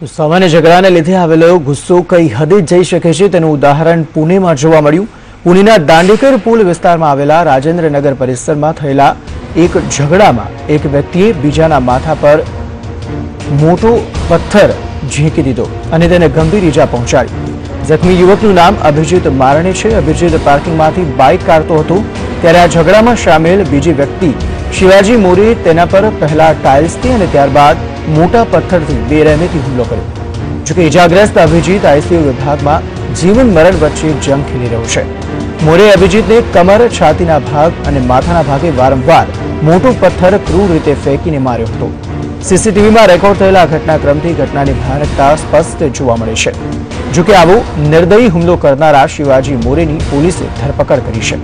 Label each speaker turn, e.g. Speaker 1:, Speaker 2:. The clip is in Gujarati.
Speaker 1: તો સામાન્ય ઝઘડાને લીધે આવેલો ગુસ્સો કઈ હદે જઈ શકે છે તેનું ઉદાહરણ પુણેમાં જોવા મળ્યું। પુણેના દાંડીકર પુલ વિસ્તારમાં આવેલા રાજેન્દ્રનગર પરિસરમાં થયેલા એક ઝઘડામાં એક વ્યક્તિએ બીજાના માથા પર મોટો પથ્થર ઝીંકી દીધો અને તેને ગંભીર ઈજા પહોંચાડી। જખમી યુવકનું નામ અભિજીત મારણે છે। અભિજીત પાર્કિંગમાંથી બાઇક કાઢતો હતો ત્યારે આ ઝઘડામાં સામેલ બીજી વ્યક્તિ શિવાજી મોરે તેના પર પહેલા ટાઇલ્સથી અને ત્યારબાદ મોટા પથ્થરથી બેરહેમીથી હુમલો કર્યો। જોકે ઈજાગ્રસ્ત અભિજીત આઈસીયુ વિભાગમાં જીવન મરણ વચ્ચે જંગ ખેલી રહ્યો છે। મોરે અભિજીતને કમર, છાતીના ભાગ અને માથાના ભાગે વારંવાર મોટો પથ્થર ક્રૂર રીતે ફેંકીને માર્યો હતો। સીસીટીવીમાં રેકોર્ડ થયેલા ઘટનાક્રમથી ઘટનાની ભયાનકતા સ્પષ્ટ જોવા મળે છે। જોકે આવો નિર્દયી હુમલો કરનારા શિવાજી મોરેની પોલીસે ધરપકડ કરી છે।